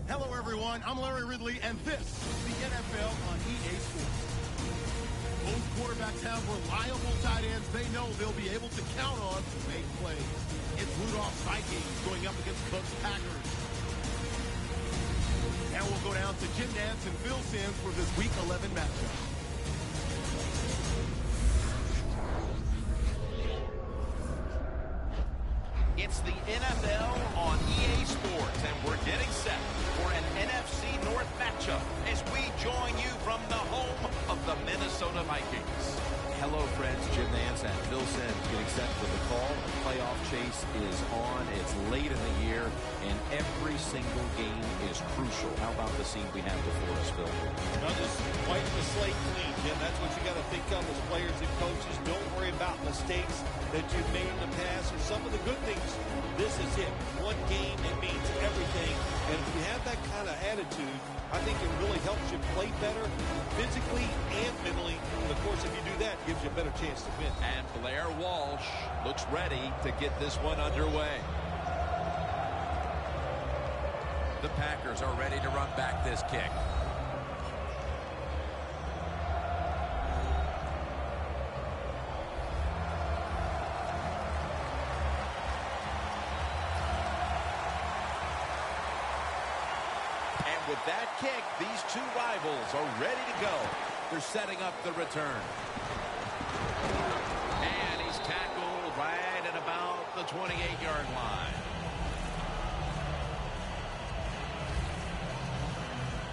Hello, everyone. I'm Larry Ridley, and this is the NFL on EA Sports. Both quarterbacks have reliable tight ends they know they'll be able to count on to make plays. It's Rudolph's Vikings going up against Cook's Packers. Now we'll go down to Jim Nantz and Phil Simms for this Week 11 matchup. It's the NFL on EA Sports, and we're getting set for an NFC North matchup as we join you from the home of the Minnesota Vikings. Hello, friends. Jim Nantz and Phil Simms getting set for the call. The playoff chase is on. It's late in the year, and every single game is crucial. How about the scene we have before us, Phil? Now just wiping the slate clean, Jim. That's what you got to think of as players and coaches. Don't worry about mistakes that you've made in the past or some of the good things. This is it. One game, it means everything. And if you have that kind of attitude, I think it really helps you play better physically and mentally. And of course, if you do that, it gives you a better chance to win. And Blair Walsh looks ready to get this one underway. The Packers are ready to run back this kick. And with that kick, these two rivals are ready to go. They're setting up the return. And he's tackled right at about the 28-yard line.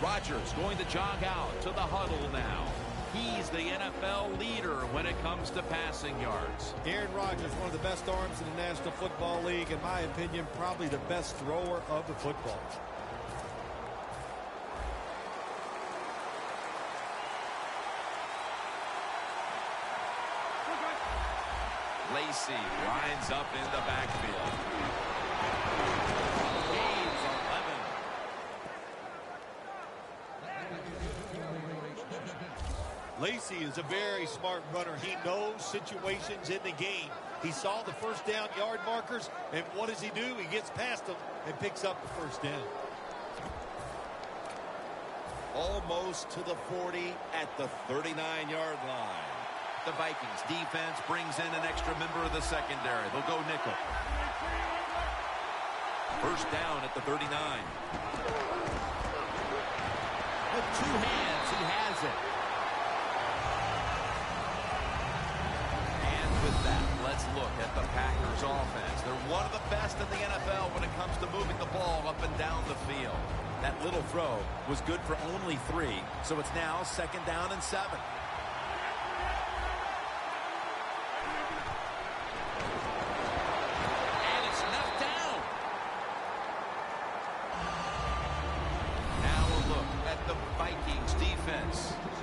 Rodgers going to jog out to the huddle now. He's the NFL leader when it comes to passing yards. Aaron Rodgers, one of the best arms in the National Football League. In my opinion, probably the best thrower of the football. Lacy winds up in the backfield. Gains 11. Lacy is a very smart runner. He knows situations in the game. He saw the first down yard markers, and what does he do? He gets past them and picks up the first down. Almost to the 40 at the 39-yard line. The Vikings defense brings in an extra member of the secondary. They'll go nickel. First down at the 39. With two hands, he has it. And with that, let's look at the Packers offense. They're one of the best in the NFL when it comes to moving the ball up and down the field. That little throw was good for only 3, so it's now 2nd down and 7.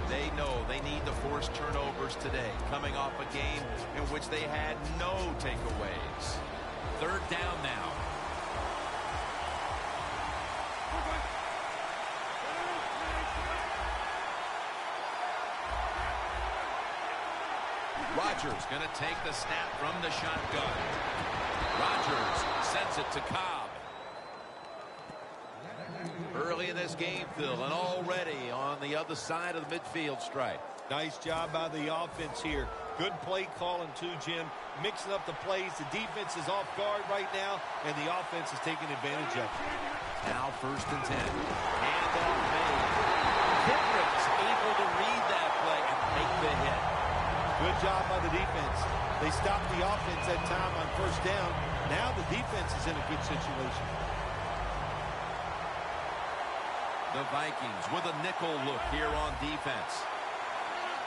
They know they need to force turnovers today, coming off a game in which they had no takeaways. 3rd down now. Rodgers going to take the snap from the shotgun. Rodgers sends it to Cobb. Early in this game, Phil, and already on the other side of the midfield stripe. Nice job by the offense here. Good play calling too, Jim. Mixing up the plays. The defense is off guard right now, and the offense is taking advantage of it. Now 1st and 10. Handoff made. Kendrick's able to read that play and make the hit. Good job by the defense. They stopped the offense that time on 1st down. Now the defense is in a good situation. The Vikings with a nickel look here on defense.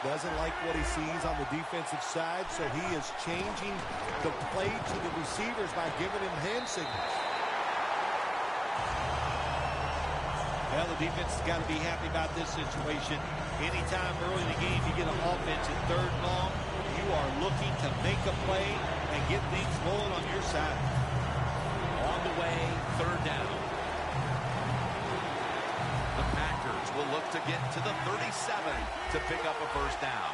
Doesn't like what he sees on the defensive side, so he is changing the play to the receivers by giving him hand signals. Well, the defense has got to be happy about this situation. Anytime early in the game you get an offense at 3rd and long, you are looking to make a play and get things rolling on your side. On the way, 3rd down. The Packers will look to get to the 37 to pick up a 1st down.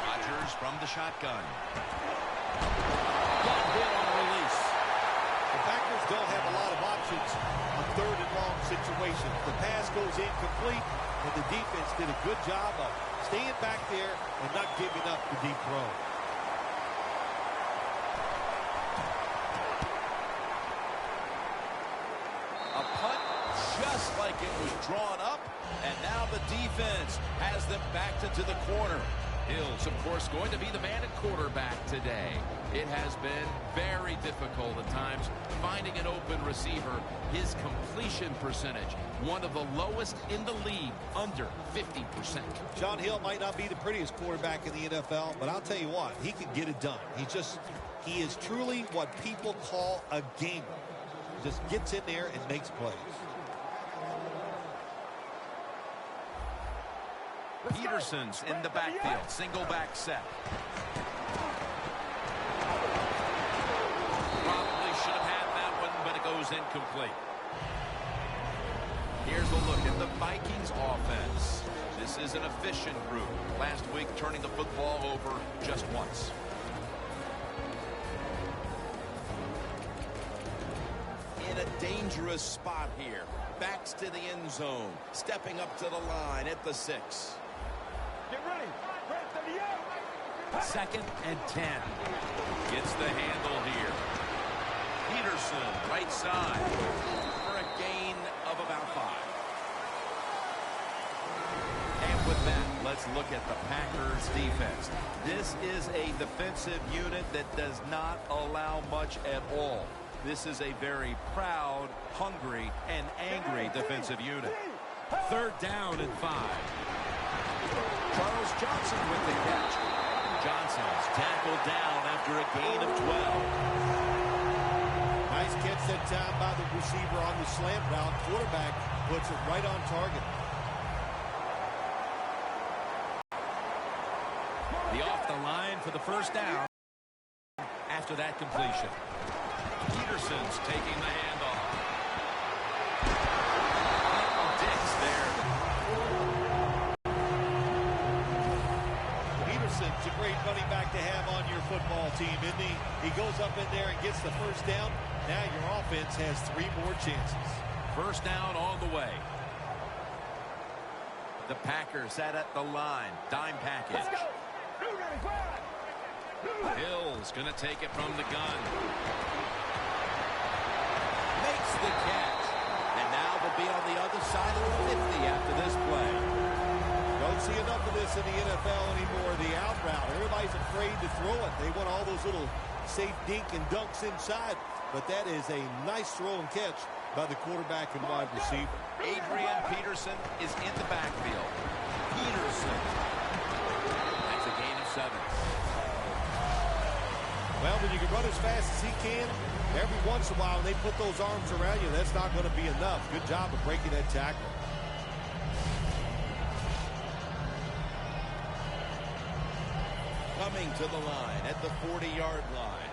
Rodgers from the shotgun. Got hit on the release. The Packers don't have a lot of options on third and long situations. The pass goes incomplete, and the defense did a good job of staying back there and not giving up the deep throw. A punt just like it was drawn up, and now the defense has them backed into the corner. Hill's, of course, going to be the man at quarterback today. It has been very difficult at times finding an open receiver. His completion percentage, one of the lowest in the league, under 50%. John Hill might not be the prettiest quarterback in the NFL, but I'll tell you what, he can get it done. He is truly what people call a gamer. Just gets in there and makes plays. Peterson's in the backfield. Single back set. Probably should have had that one, but it goes incomplete. Here's a look at the Vikings offense. This is an efficient group. Last week, turning the football over just once. In a dangerous spot here. Backs to the end zone. Stepping up to the line at the 6. Get ready. 2nd and 10. Gets the handle here. Peterson, right side, for a gain of about 5. And with that, let's look at the Packers defense. This is a defensive unit that does not allow much at all. This is a very proud, hungry, and angry defensive unit. 3rd down and 5. Charles Johnson with the catch. Johnson's tackled down after a gain of 12. Nice catch that time by the receiver on the slant route. Quarterback puts it right on target. The off the line for the 1st down after that completion. Peterson's taking the handoff. Dix there. Peterson's a great running back to have on your football team, isn't he? He goes up in there and gets the 1st down. Now your offense has 3 more chances. 1st down on the way. The Packers sat at the line. Dime package. Hill's going to take it from the gun. Makes the catch. And now they'll be on the other side of the 50 after this play. Don't see enough of this in the NFL anymore. The out route. Everybody's afraid to throw it. They want all those little safe dink and dunks inside. But that is a nice throw and catch by the quarterback and wide receiver. Adrian Peterson is in the backfield. Peterson. That's a gain of 7. Well, when you can run as fast as he can, every once in a while when they put those arms around you, that's not going to be enough. Good job of breaking that tackle. Coming to the line at the 40-yard line.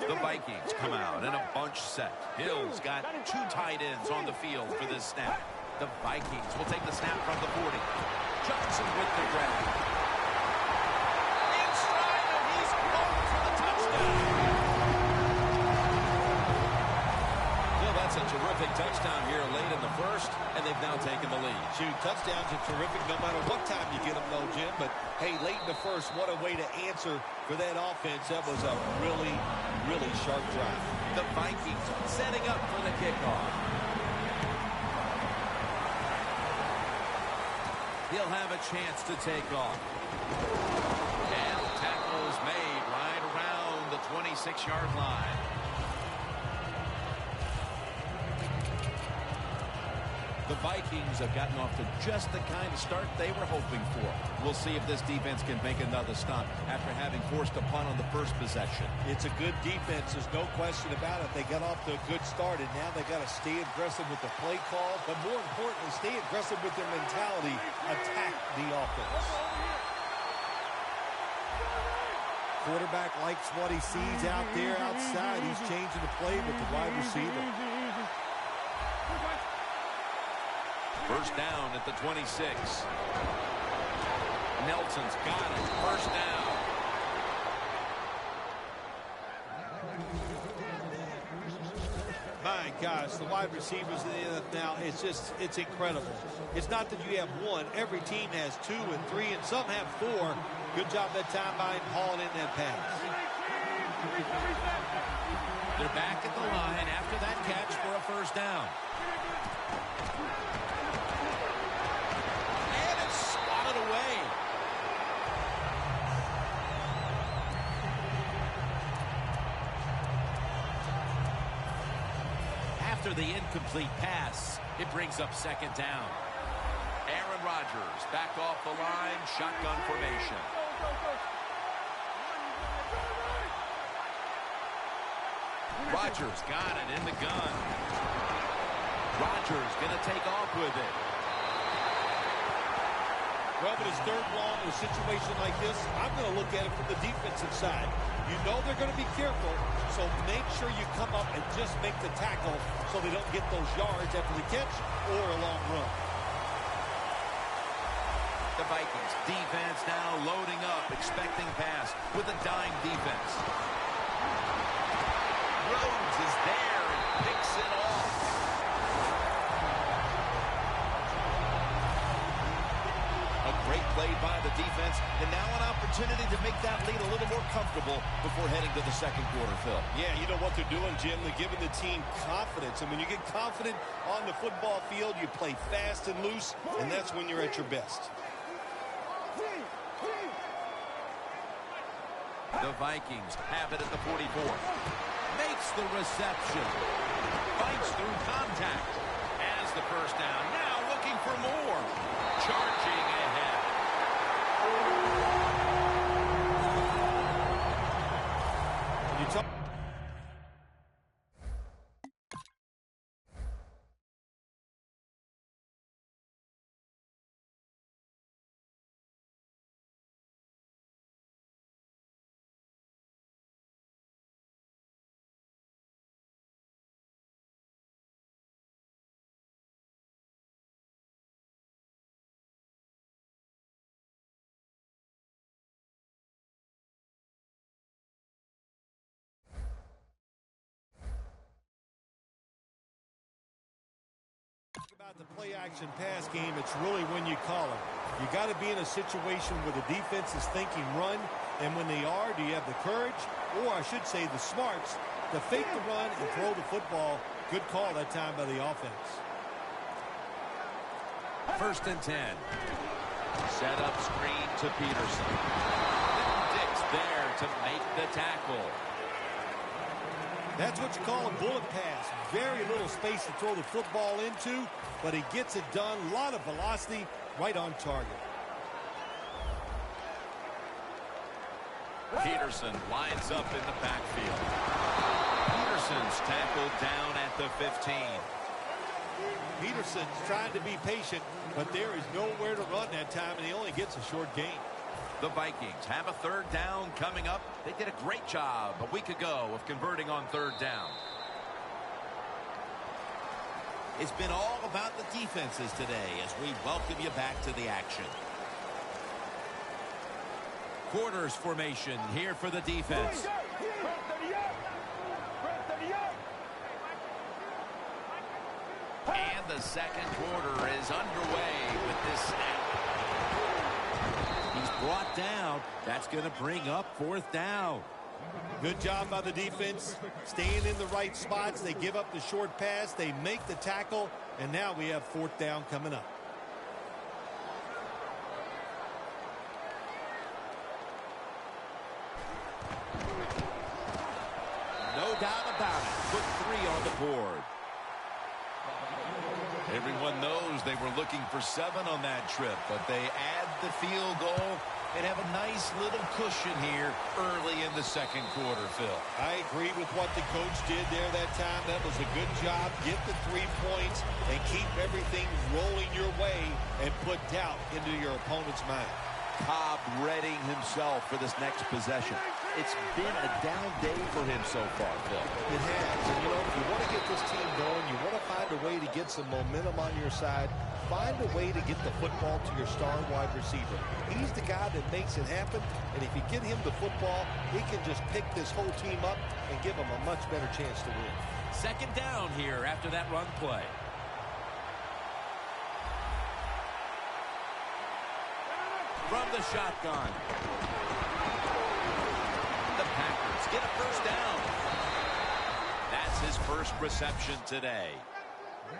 The Vikings come out in a bunch set. Hill's got 2 tight ends on the field for this snap. The Vikings will take the snap from the 40. Johnson with the grab. In stride, and he's going for the touchdown. Well, that's a terrific touchdown here late in the 1st, and they've now taken the lead. Shoot, touchdowns are terrific no matter what time you get them, though, Jim. But, hey, late in the 1st, what a way to answer for that offense. That was a really, really sharp drive. The Vikings setting up for the kickoff. He'll have a chance to take off. And the tackle is made right around the 26-yard line. The Vikings have gotten off to just the kind of start they were hoping for. We'll see if this defense can make another stop after having forced a punt on the 1st possession. It's a good defense. There's no question about it. They got off to a good start, and now they got to stay aggressive with the play call, but more importantly, stay aggressive with their mentality. Attack the offense. Quarterback likes what he sees out there outside. He's changing the play with the wide receiver. 1st down at the 26. Nelson's got it. 1st down. My gosh, the wide receivers in the NFL, it's incredible. It's not that you have one. Every team has 2 and 3, and some have 4. Good job that time by him hauling in that pass. They're back at the line after that catch for a first down. And it's swatted away. After the incomplete pass, it brings up second down. Aaron Rodgers back off the line, shotgun formation. Rodgers got it in the gun. Rodgers going to take off with it. Well, but it's third long in a situation like this, I'm going to look at it from the defensive side. You know they're going to be careful, so make sure you come up and just make the tackle so they don't get those yards after the catch or a long run. The Vikings defense now loading up, expecting pass with a dime defense. Rhodes is there and picks it off. A great play by the defense, and now an opportunity to make that lead a little more comfortable before heading to the second quarter, Phil. Yeah, you know what they're doing, Jim? They're giving the team confidence. And when you get confident on the football field, you play fast and loose, and that's when you're at your best. The Vikings have it at the 44. Makes the reception. Fights through contact. Has the first down. Now looking for more. Charging ahead. When you talk about the play-action pass game, it's really when you call it. You got to be in a situation where the defense is thinking run, and when they are, do you have the courage, or I should say the smarts, to fake the run and throw the football? Good call that time by the offense. First and 10. Set up screen to Peterson. Dix there to make the tackle. That's what you call a bullet pass. Very little space to throw the football into, but he gets it done. A lot of velocity, right on target. Peterson lines up in the backfield. Peterson's tackled down at the 15. Peterson's trying to be patient, but there is nowhere to run that time, and he only gets a short gain. The Vikings have a third down coming up. They did a great job a week ago of converting on third down. It's been all about the defenses today as we welcome you back to the action. Quarters formation here for the defense. And the second quarter is underway with this snap. He's brought down. That's going to bring up fourth down. Good job by the defense, staying in the right spots. They give up the short pass. They make the tackle, and now we have fourth down coming up. No doubt about it. Put 3 on the board. Everyone knows they were looking for 7 on that trip, but they add the field goal and have a nice little cushion here early in the second quarter, Phil. I agree with what the coach did there that time. That was a good job. Get the 3 points and keep everything rolling your way and put doubt into your opponent's mind. Cobb readying himself for this next possession. It's been a down day for him so far, Phil. It has. And, you know, if you want to get this team going, you want to find a way to get some momentum on your side, find a way to get the football to your star wide receiver. He's the guy that makes it happen, and if you get him the football, he can just pick this whole team up and give them a much better chance to win. Second down here after that run play. From the shotgun. The Packers get a first down. That's his first reception today.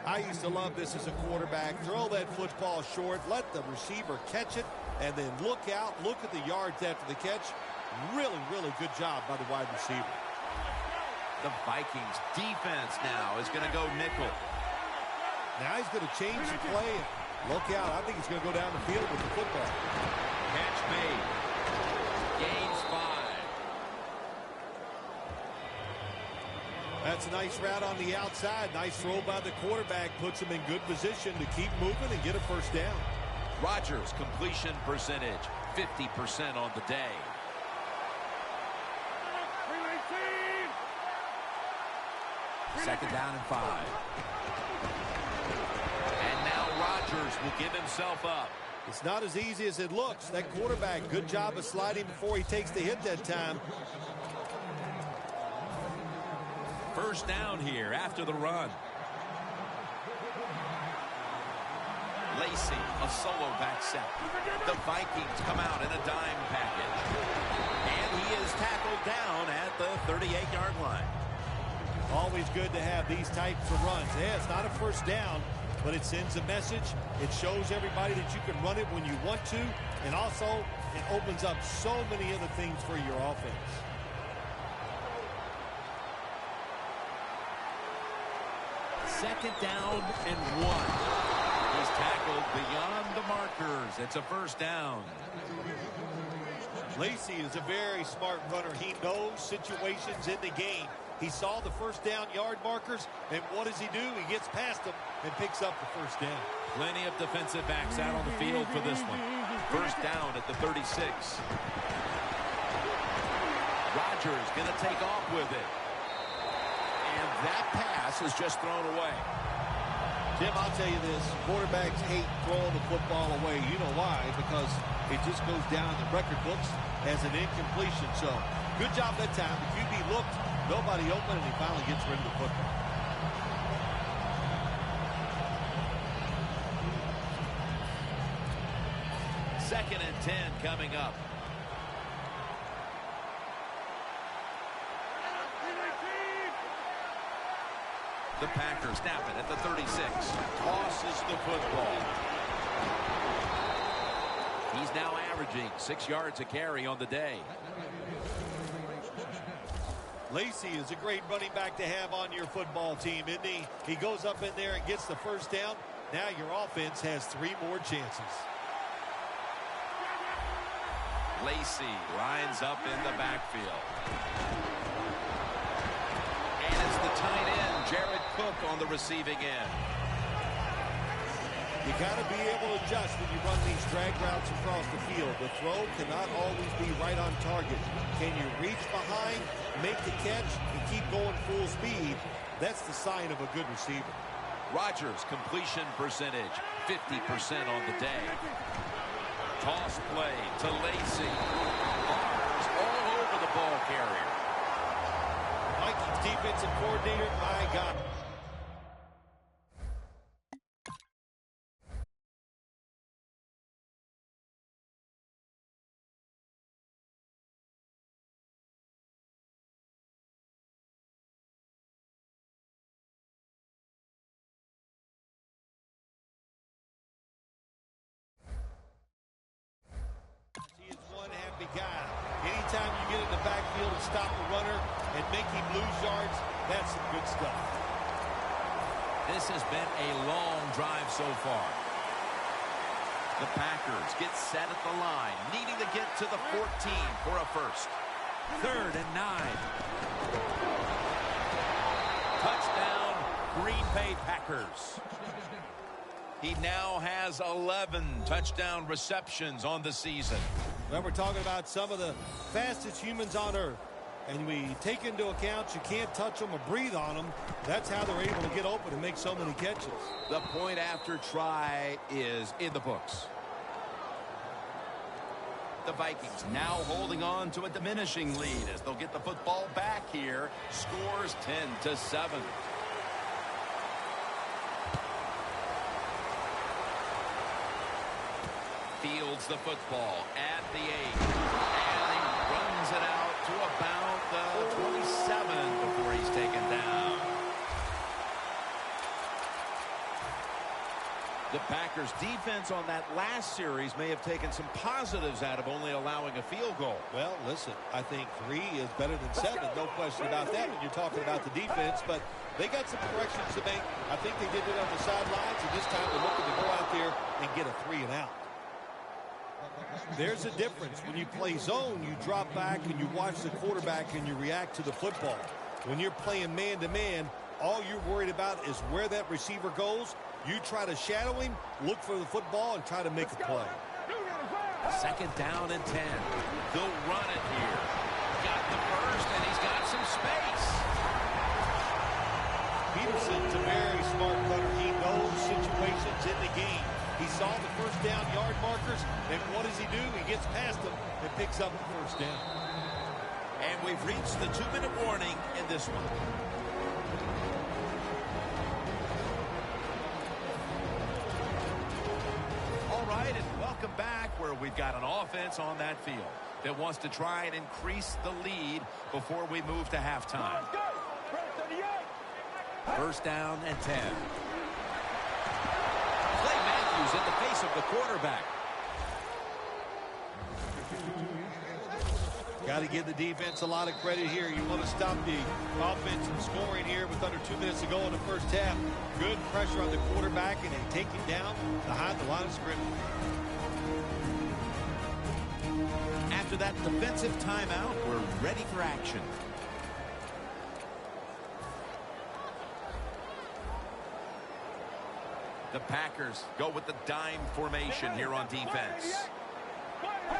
I used to love this as a quarterback. Throw that football short, let the receiver catch it, and then look out, look at the yards after the catch. Really, really good job by the wide receiver. The Vikings defense now is going to go nickel. Now he's going to change the play. Look out. I think he's going to go down the field with the football. Catch made. Gains 5. That's a nice route on the outside. Nice throw by the quarterback. Puts him in good position to keep moving and get a first down. Rodgers' completion percentage, 50% on the day. Second down and 5. And now Rodgers will give himself up. It's not as easy as it looks. That quarterback, good job of sliding before he takes the hit that time. First down here after the run. Lacy, a solo back set. The Vikings come out in a dime package. And he is tackled down at the 38-yard line. Always good to have these types of runs. Yeah, it's not a first down, but it sends a message. It shows everybody that you can run it when you want to. And also, it opens up so many other things for your offense. Second down and 1. He's tackled beyond the markers. It's a first down. Lacy is a very smart runner. He knows situations in the game. He saw the first down yard markers, and what does he do? He gets past them and picks up the first down. Plenty of defensive backs out on the field for this one. First down at the 36. Rodgers going to take off with it. And that pass is just thrown away. Jim, I'll tell you this. Quarterbacks hate throwing the football away. You know why? Because it just goes down in the record books as an incompletion. So, good job that time. The QB looked, nobody open, and he finally gets rid of the football. Second and 10 coming up. The Packers snap it at the 36. Tosses the football. He's now averaging 6 yards a carry on the day. Lacy is a great running back to have on your football team, isn't he? He goes up in there and gets the first down. Now your offense has 3 more chances. Lacy lines up in the backfield. And it's the tight end, Jared Cook, on the receiving end. You got to be able to adjust when you run these drag routes across the field. The throw cannot always be right on target. Can you reach behind, make the catch, and keep going full speed? That's the sign of a good receiver. Rodgers' completion percentage, 50% on the day. Toss play to Lacy. Arms all over the ball carrier. Vikings defensive coordinator, my God. Guy. Anytime you get in the backfield and stop the runner and make him lose yards, that's some good stuff. This has been a long drive so far. The Packers get set at the line, needing to get to the 14 for a first. 3rd and 9. Touchdown, Green Bay Packers. He now has 11 touchdown receptions on the season. Well, we're talking about some of the fastest humans on earth. And we take into account you can't touch them or breathe on them. That's how they're able to get open and make so many catches. The point after try is in the books. The Vikings now holding on to a diminishing lead as they'll get the football back here. Scores 10-7. Fields the football at the 8. And he runs it out to about the 27 before he's taken down. The Packers defense on that last series may have taken some positives out of only allowing a field goal. Well, listen, I think 3 is better than 7. No question about that when you're talking about the defense. But they got some corrections to make. I think they did it on the sidelines, and this time they're looking to go out there and get a 3 and out. There's a difference. When you play zone, you drop back and you watch the quarterback and you react to the football. When you're playing man-to-man, all you're worried about is where that receiver goes. You try to shadow him, look for the football, and try to make a play. Second down and 10. They'll run it here. Got the first, and he's got some space. Peterson's a very smart punter. He knows situations in the game. He saw the first down yard markers, and what does he do? He gets past them and picks up the first down. And we've reached the 2-minute warning in this one. All right, and welcome back where we've got an offense on that field that wants to try and increase the lead before we move to halftime. First down and 10. At the face of the quarterback. Got to give the defense a lot of credit here. You want to stop the offense from scoring here with under 2 minutes to go in the first half. Good pressure on the quarterback, and they take him down behind the line of scrimmage. After that defensive timeout, we're ready for action. The Packers go with the dime formation here on defense.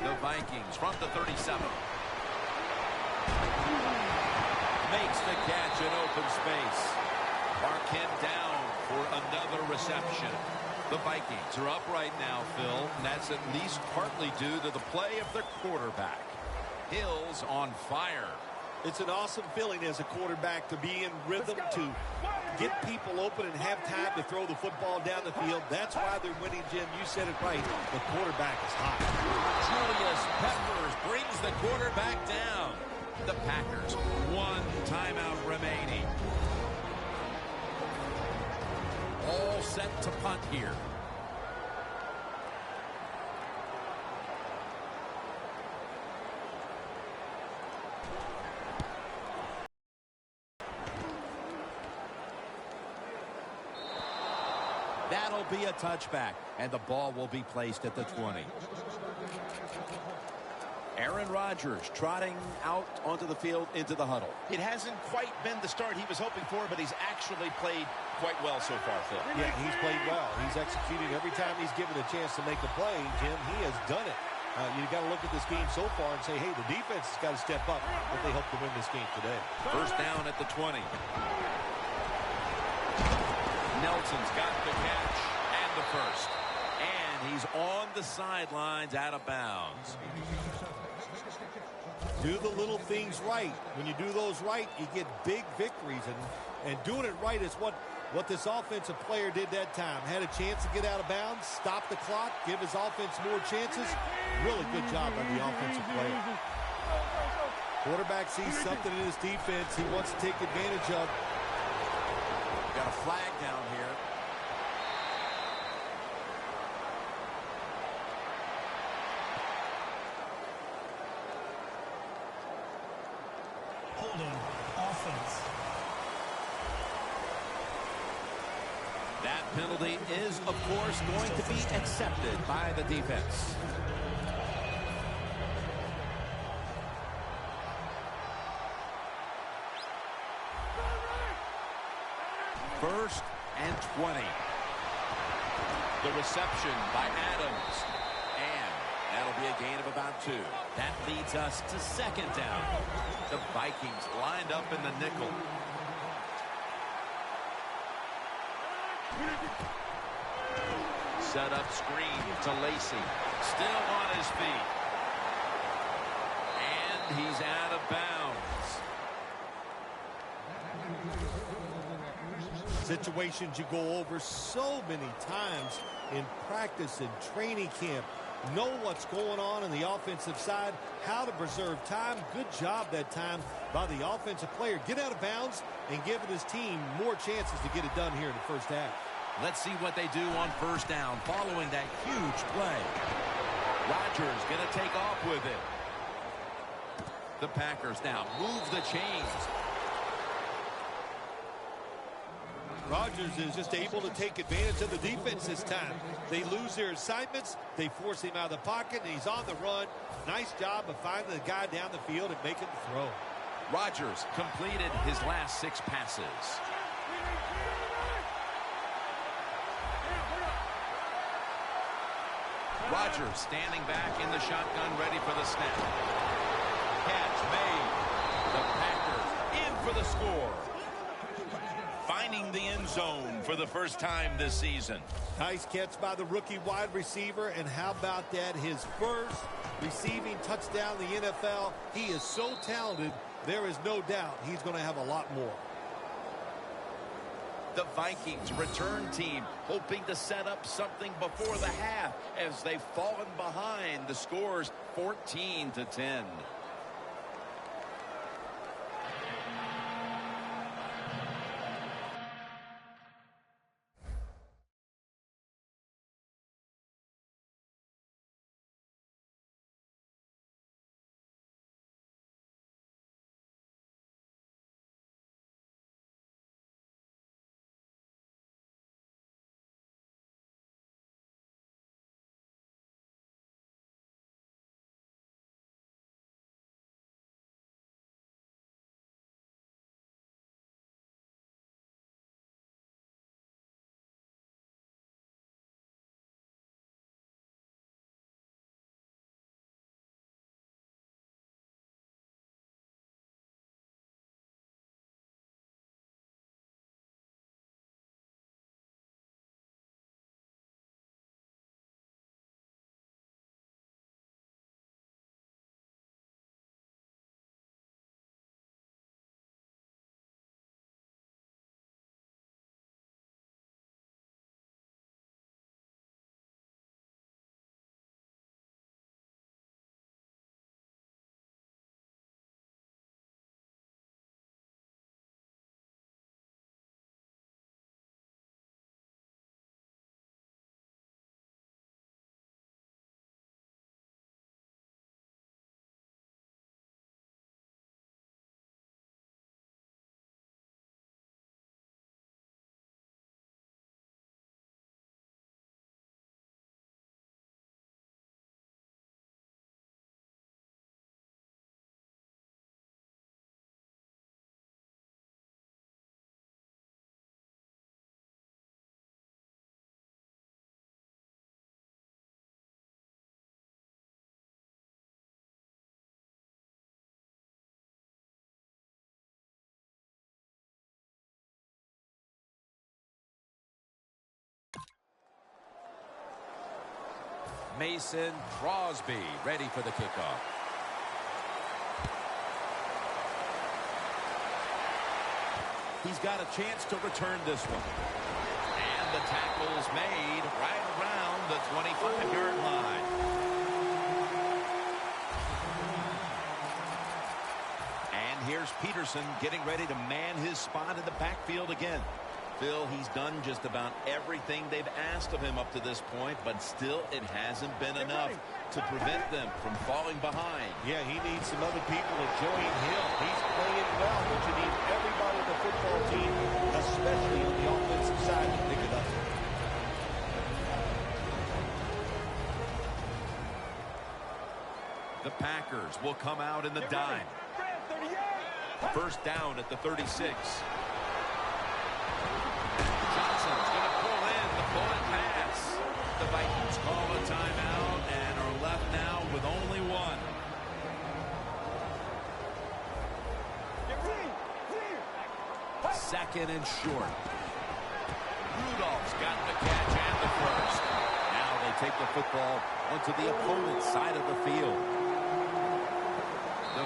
The Vikings from the 37. Makes the catch in open space. Marquette down for another reception. The Vikings are up right now, Phil, and that's at least partly due to the play of their quarterback. Hill's on fire. It's an awesome feeling as a quarterback to be in rhythm, to get people open and have time to throw the football down the field. That's why they're winning, Jim. You said it right. The quarterback is hot. Julius Peppers brings the quarterback down. The Packers, 1 timeout remaining. All set to punt here. That'll be a touchback, and the ball will be placed at the 20. Aaron Rodgers trotting out onto the field into the huddle. It hasn't quite been the start he was hoping for, but he's actually played quite well so far, Phil. Yeah, he's played well. He's executed every time he's given a chance to make a play, Jim. He has done it. You got to look at this game so far and say, hey, the defense has got to step up if they hope to win this game today. First down at the 20. Nelson's got the catch and the first. And he's on the sidelines out of bounds. Do the little things right. When you do those right, you get big victories. And doing it right is what this offensive player did that time. Had a chance to get out of bounds, stop the clock, give his offense more chances. Really good job by the offensive player. Quarterback sees something in his defense he wants to take advantage of. Got a flag down here. Holding offense. That penalty is, of course, going to be accepted by the defense. First and 20. The reception by Adams. And that'll be a gain of about 2. That leads us to second down. The Vikings lined up in the nickel. Set up screen to Lacey. Still on his feet. He's out of bounds. Situations you go over so many times in practice and training camp. Know what's going on the offensive side, how to preserve time. Good job that time by the offensive player. Get out of bounds and giving his team more chances to get it done here in the first half. Let's see what they do on first down following that huge play. Rodgers going to take off with it. The Packers now move the chains. Rodgers is just able to take advantage of the defense this time. They lose their assignments. They force him out of the pocket, and he's on the run. Nice job of finding the guy down the field and making the throw. Rodgers completed his last 6 passes. Rodgers standing back in the shotgun, ready for the snap. Catch made. The Packers in for the score. Finding the end zone for the first time this season. Nice catch by the rookie wide receiver, and how about that? His first receiving touchdown in the NFL. He is so talented, there is no doubt he's going to have a lot more. The Vikings return team hoping to set up something before the half as they've fallen behind. The score's 14-10. Mason Crosby ready for the kickoff. He's got a chance to return this one. And the tackle's made right around the 25-yard line. And here's Peterson getting ready to man his spot in the backfield again. Phil, he's done just about everything they've asked of him up to this point, but still it hasn't been enough to prevent them from falling behind. Yeah, he needs some other people to join him. He's playing well, but you need everybody on the football team, especially on the offensive side, to pick it up. The Packers will come out in the dime. First down at the 36. Johnson's going to pull in the bullet pass. The Vikings call a timeout and are left now with only one. Second and short. Rudolph's got the catch and the first. Now they take the football onto the opponent's side of the field. The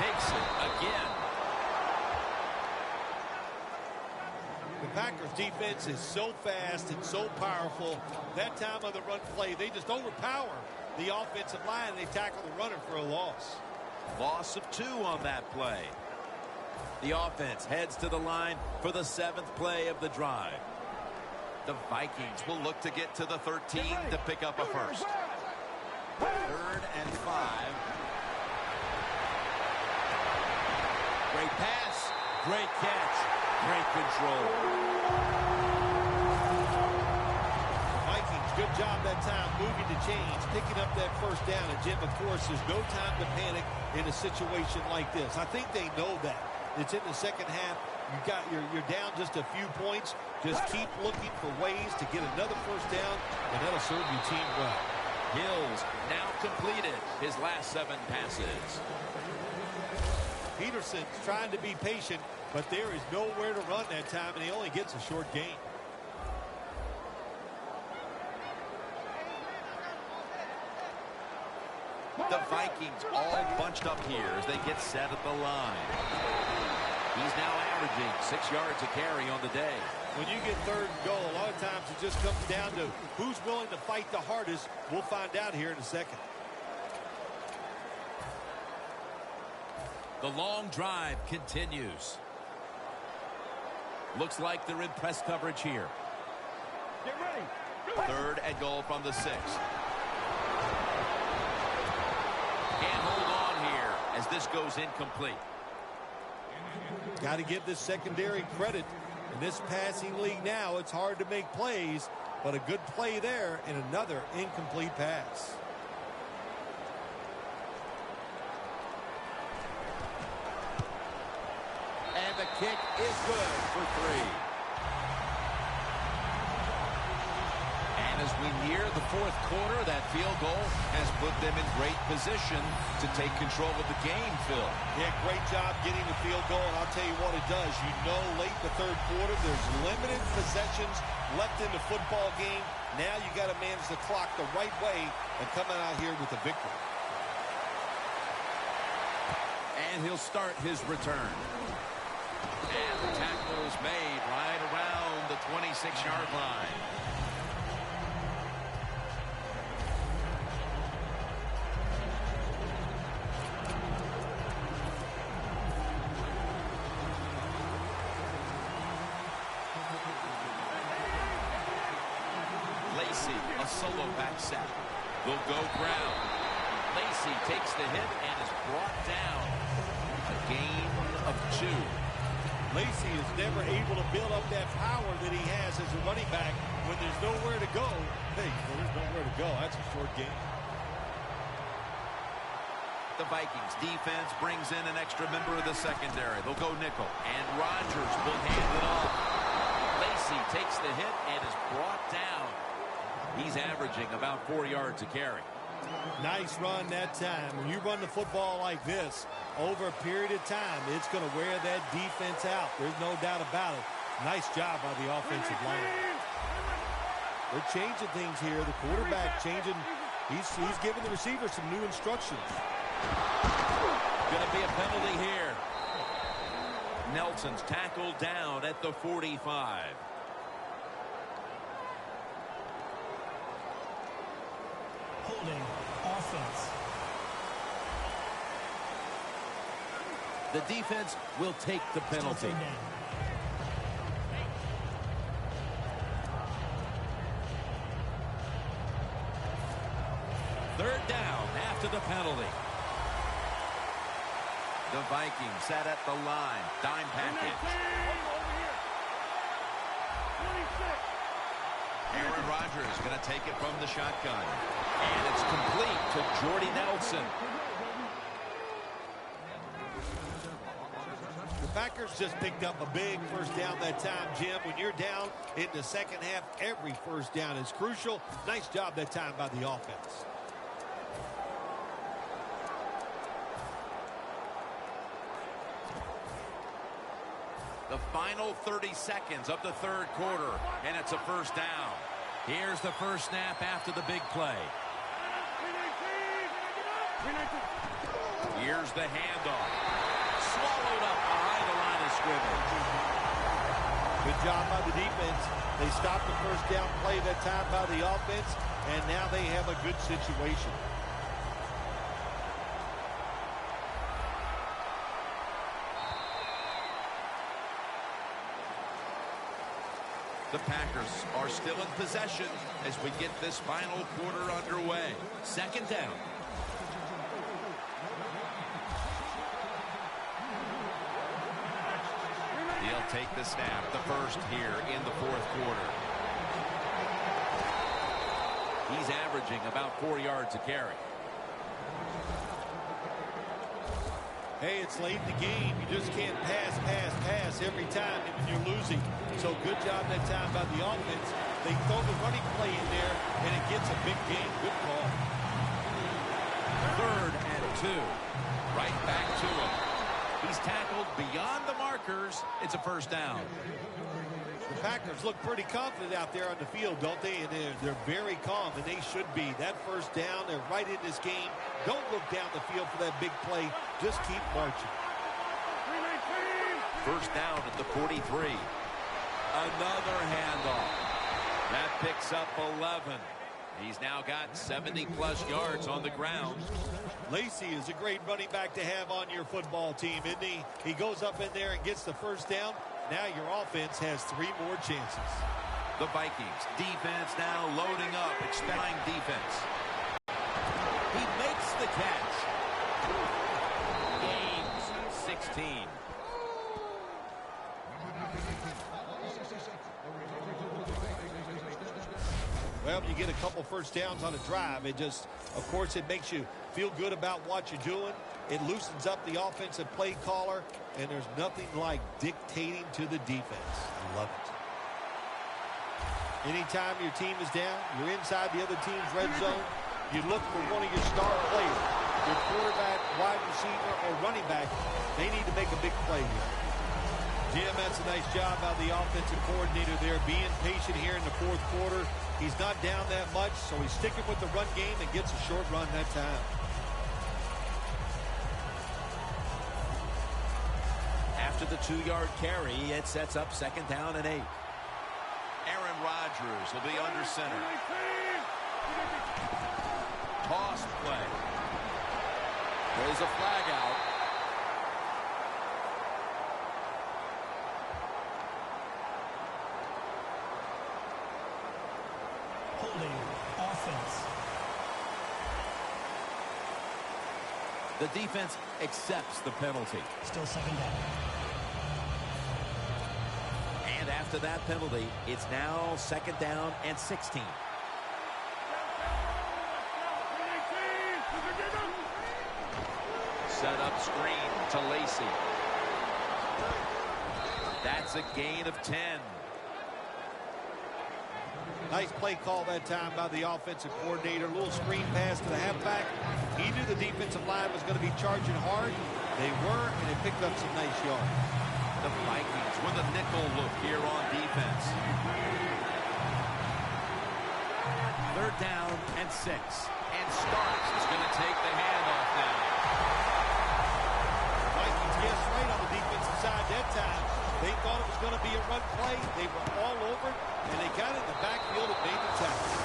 takes it again. The Packers defense is so fast and so powerful. That time of the run play, they just overpower the offensive line. They tackle the runner for a loss. Loss of 2 on that play. The offense heads to the line for the 7th play of the drive. The Vikings will look to get to the 13 to pick up a first. 3rd and 5. Great pass. Great catch. Great control. Vikings, good job that time moving the chains, picking up that first down. And Jim, of course, there's no time to panic in a situation like this. I think they know that. It's in the second half. You're down just a few points. Just keep looking for ways to get another first down, and that'll serve your team well. Hills now completed his last 7 passes. Peterson's trying to be patient, but there is nowhere to run that time, and he only gets a short gain. The Vikings all bunched up here as they get set at the line. He's now averaging 6 yards a carry on the day. When you get 3rd and goal, a lot of times it just comes down to who's willing to fight the hardest. We'll find out here in a second. The long drive continues. Looks like they're in press coverage here. Get ready. 3rd and goal from the 6. Can't hold on here as this goes incomplete. Got to give this secondary credit. In this passing league now, it's hard to make plays, but a good play there and another incomplete pass. And the kick is good for 3. And as we near the 4th quarter, that field goal has put them in great position to take control of the game, Phil. Yeah, great job getting the field goal, and I'll tell you what it does. You know, late in the 3rd quarter, there's limited possessions left in the football game. Now you got to manage the clock the right way and come out here with a victory. And he'll start his return. And the tackle is made right around the 26-yard line. A solo back sack. Will go ground. Lacey takes the hit and is brought down. A gain of 2. Lacey is never able to build up that power that he has as a running back when there's nowhere to go. Hey, there's nowhere to go. That's a short game. The Vikings defense brings in an extra member of the secondary. They'll go nickel. And Rodgers will hand it off. Lacey takes the hit and is brought down. He's averaging about 4 yards a carry. Nice run that time. When you run the football like this, over a period of time, it's going to wear that defense out. There's no doubt about it. Nice job by the offensive line. They're changing things here. The quarterback changing. He's giving the receiver some new instructions. Going to be a penalty here. Nelson's tackled down at the 45. Holding offense. The defense will take the penalty. 3rd down after the penalty. The Vikings set at the line. Dime package. Aaron Rodgers going to take it from the shotgun. And it's complete to Jordy Nelson. The Packers just picked up a big first down that time, Jim. When you're down in the second half, every first down is crucial. Nice job that time by the offense. The final 30 seconds of the 3rd quarter, and it's a first down. Here's the first snap after the big play. Here's the handoff. Swallowed up behind the line of scrimmage. Good job by the defense. They stopped the first down play that time by the offense, and now they have a good situation. The Packers are still in possession as we get this final quarter underway. Second down. He'll take the snap, the first here in the fourth quarter. He's averaging about 4 yards a carry. Hey, it's late in the game. You just can't pass every time when you're losing. So good job that time by the offense. They throw the running play in there, and it gets a big gain. Good call. 3rd and 2. Right back to him. He's tackled beyond the markers. It's a first down. The Packers look pretty confident out there on the field, don't they? And they're very calm, and they should be. That first down, they're right in this game. Don't look down the field for that big play. Just keep marching. First down at the 43. Another handoff. That picks up 11. He's now got 70-plus yards on the ground. Lacy is a great running back to have on your football team, isn't he? He goes up in there and gets the first down. Now your offense has 3 more chances. The Vikings defense now loading up, expecting defense. He makes the catch. Gains 16. Well, you get a couple first downs on a drive. It just, of course, it makes you feel good about what you're doing. It loosens up the offensive play caller, and there's nothing like dictating to the defense. I love it. Anytime your team is down, you're inside the other team's red zone, you look for one of your star players, your quarterback, wide receiver, or running back. They need to make a big play here. Jim, that's a nice job by the offensive coordinator there, being patient here in the fourth quarter. He's not down that much, so he's sticking with the run game and gets a short run that time. After the 2-yard carry, it sets up 2nd down and 8. Aaron Rodgers will be under center. Toss play. There's a flag out. Holding offense. The defense accepts the penalty. Still 2nd down. And after that penalty, it's now 2nd down and 16. Set up screen to Lacy. That's a gain of 10. Nice play call that time by the offensive coordinator. A little screen pass to the halfback. He knew the defensive line was going to be charging hard. They were, and they picked up some nice yards. The Vikings with a nickel look here on defense. 3rd down and 6. And Starks is going to take the handoff now. Vikings guessed right on the defensive side that time. They thought it was going to be a run play. They were all over it, and they got in the backfield and made the tackle.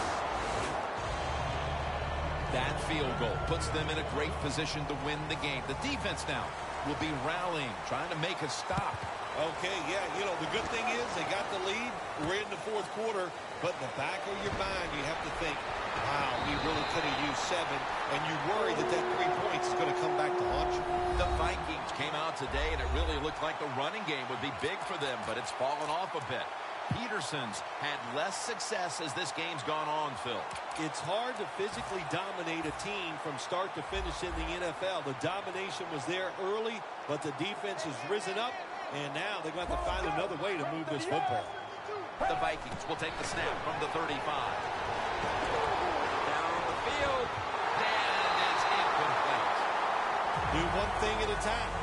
That field goal puts them in a great position to win the game. The defense now will be rallying, trying to make a stop. Okay, yeah, you know, the good thing is they got the lead. We're in the fourth quarter, but in the back of your mind, you have to think, wow, we really could have used 7, and you worry that that 3 points is going to come back to haunt you. The Vikings came out today, and it really looked like the running game would be big for them, but it's fallen off a bit. Peterson's had less success as this game's gone on, Phil. It's hard to physically dominate a team from start to finish in the NFL. The domination was there early, but the defense has risen up, and now they're going to have to find another way to move this football. The Vikings will take the snap from the 35. Down the field, and it's incomplete. Do one thing at a time.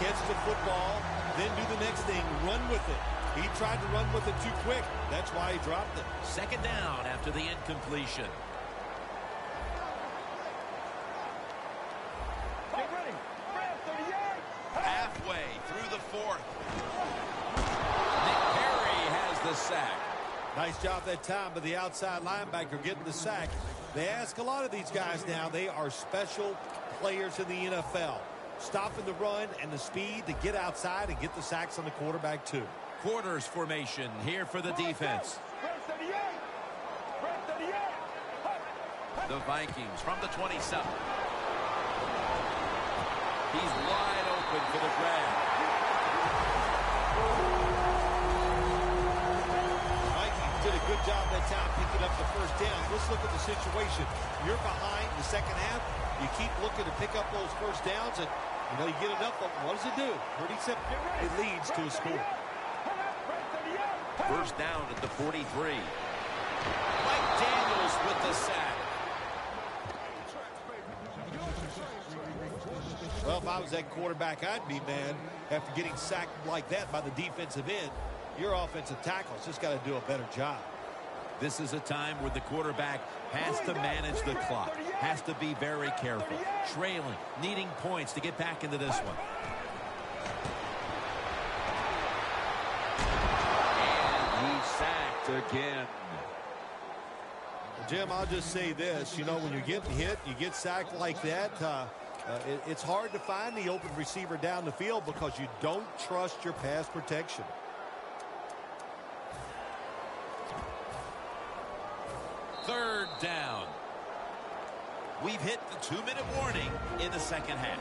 Catch the football, then do the next thing. Run with it. He tried to run with it too quick. That's why he dropped it. 2nd down after the incompletion. sack. Nice job that time by the outside linebacker getting the sack. They ask a lot of these guys now. They are special players in the NFL. Stopping the run and the speed to get outside and get the sacks on the quarterback too. Quarters formation here for the defense. The Vikings from the 27. He's wide open for the grab. Vikings did a good job that time picking up the first down. Let's look at the situation. You're behind in the second half. You keep looking to pick up those first downs, and you get enough of them. What does it do? Pretty simple. It leads to a score. First down at the 43. Mike Daniels with the sack. Well, if I was that quarterback, I'd be mad after getting sacked like that by the defensive end. Your offensive tackle's just got to do a better job. This is a time where the quarterback has to manage the clock, has to be very careful, trailing, needing points to get back into this one. And he's sacked again. Jim, I'll just say this. When you're getting hit, you get sacked like that, it's hard to find the open receiver down the field because you don't trust your pass protection. Third down. We've hit the 2-minute warning in the second half.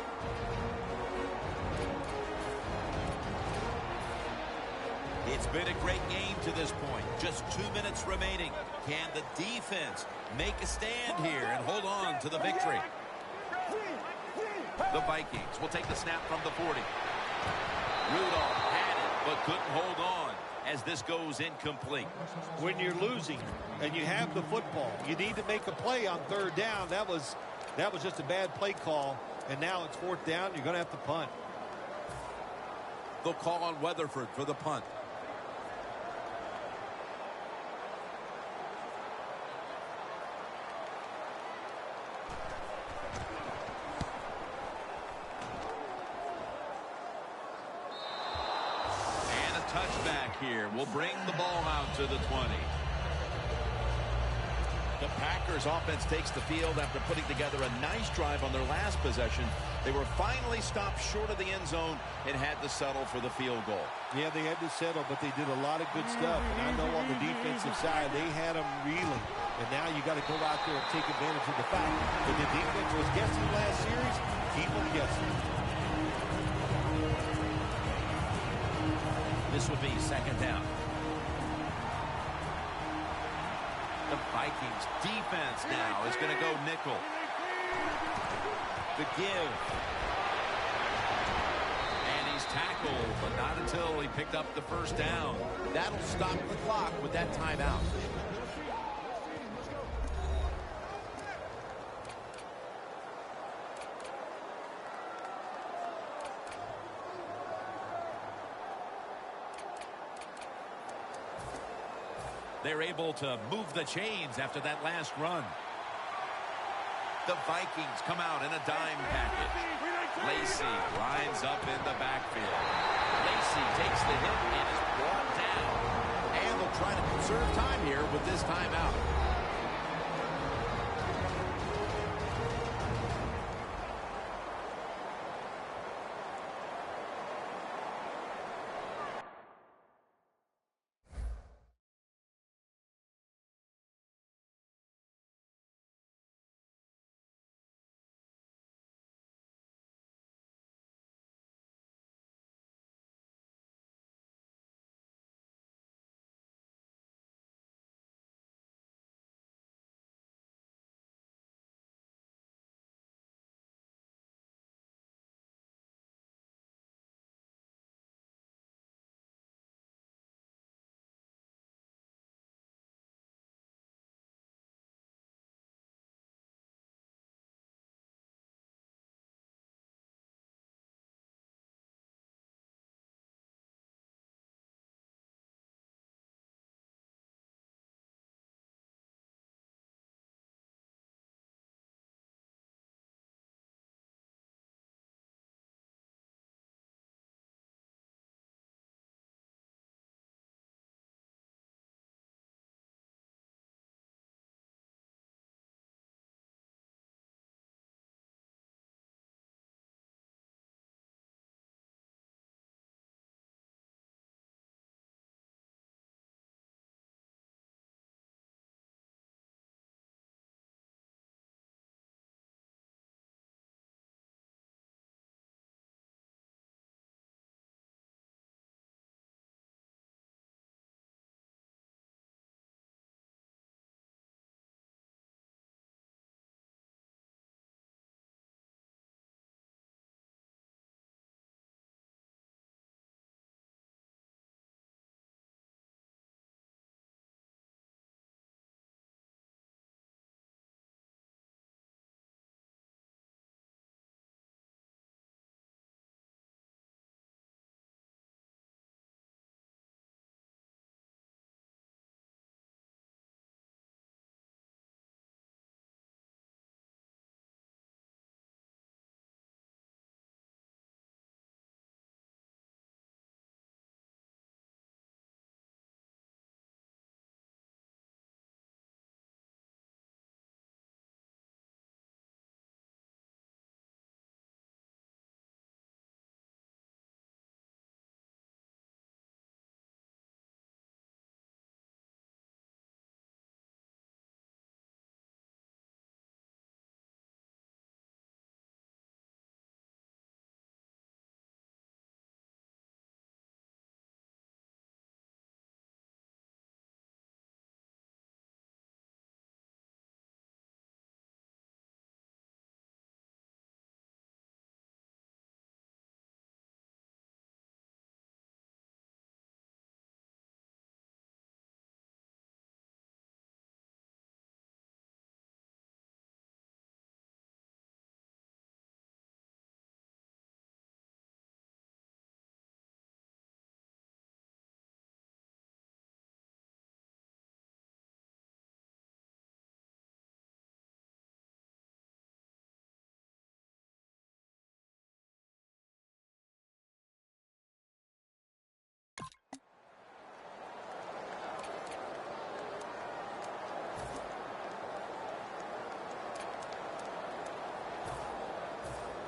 It's been a great game to this point. Just 2 minutes remaining. Can the defense make a stand here and hold on to the victory? The Vikings will take the snap from the 40. Rudolph had it, but couldn't hold on as this goes incomplete. When you're losing and you have the football, you need to make a play on third down. That was just a bad play call, and now it's fourth down. You're going to have to punt. They'll call on Weatherford for the punt. Touchback here will bring the ball out to the 20. The Packers offense takes the field after putting together a nice drive on their last possession. They were finally stopped short of the end zone and had to settle for the field goal. Yeah, they had to settle, but they did a lot of good stuff. And I know on the defensive side, they had them reeling. And now you got to go out there and take advantage of the fact that the defense was guessing last series. Keep them guessing. This would be second down. The Vikings defense now is going to go nickel. The give. And he's tackled, but not until he picked up the first down. That'll stop the clock with that timeout. They're able to move the chains after that last run. The Vikings come out in a dime package. Lacey lines up in the backfield. Lacey takes the hit and is brought down. And they'll try to conserve time here with this timeout.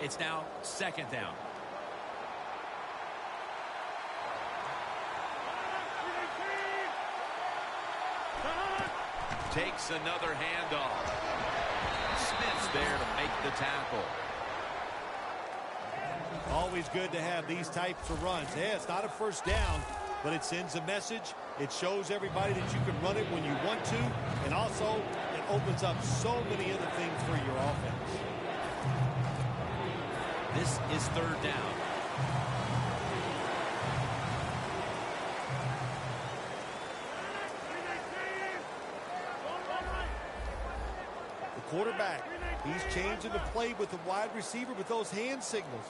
It's now 2nd down. Takes another handoff. Smith's there to make the tackle. Always good to have these types of runs. Yeah, it's not a first down, but it sends a message. It shows everybody that you can run it when you want to, and also it opens up so many other things for your offense. This is 3rd down. The quarterback, he's changing the play with the wide receiver with those hand signals.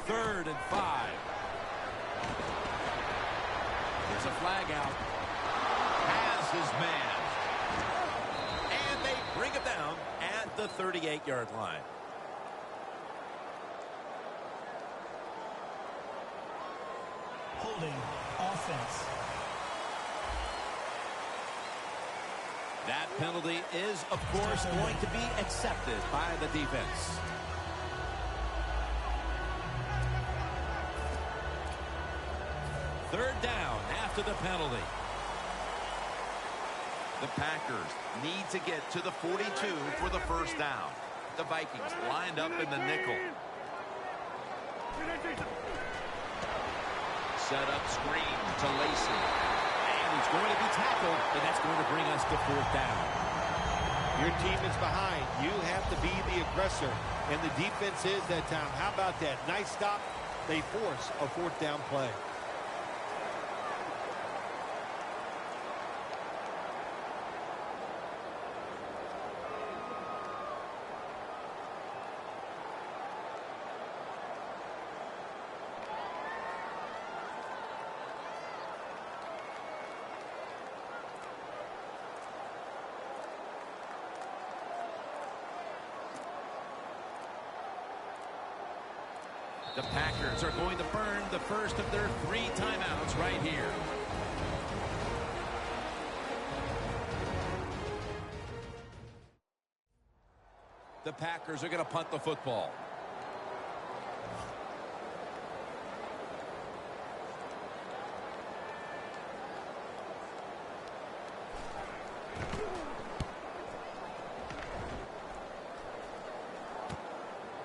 3rd and 5. There's a flag out. Has his man. And they bring him down at the 38-yard line. Holding offense. That penalty is, of course, going to be accepted by the defense. Third down after the penalty. The Packers need to get to the 42 for the first down. The Vikings lined up in the nickel. Set up screen to Lacey. And he's going to be tackled, and that's going to bring us to 4th down. Your team is behind. You have to be the aggressor, and the defense is that time. How about that? Nice stop. They force a 4th down play. The Packers are going to burn the first of their 3 timeouts right here. The Packers are going to punt the football.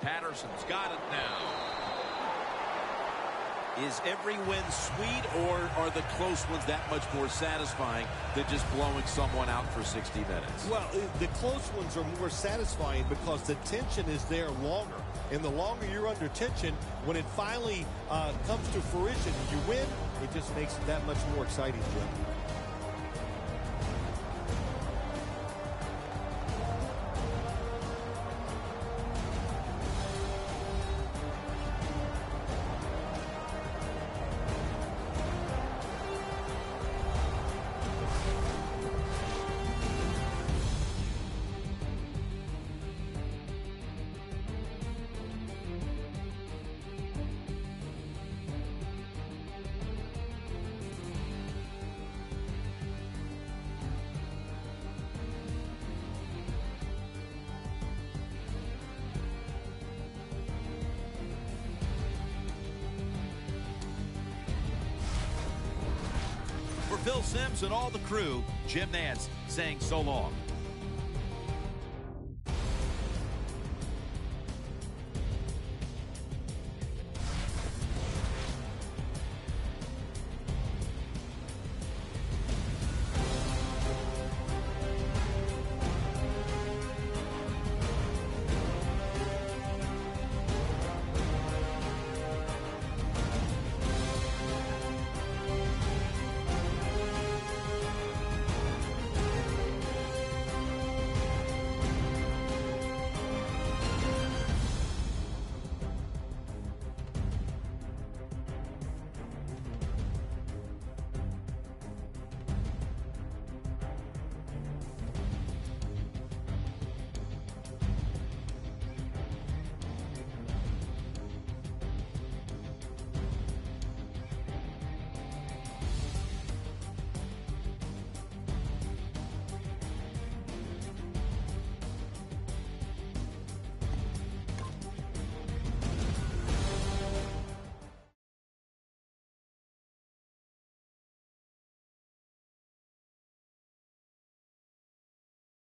Patterson's got it now. Is every win sweet, or are the close ones that much more satisfying than just blowing someone out for 60 minutes? Well, the close ones are more satisfying because the tension is there longer. And the longer you're under tension, when it finally comes to fruition and you win, it just makes it that much more exciting, Jim. For Phil Simms and all the crew, Jim Nantz saying so long.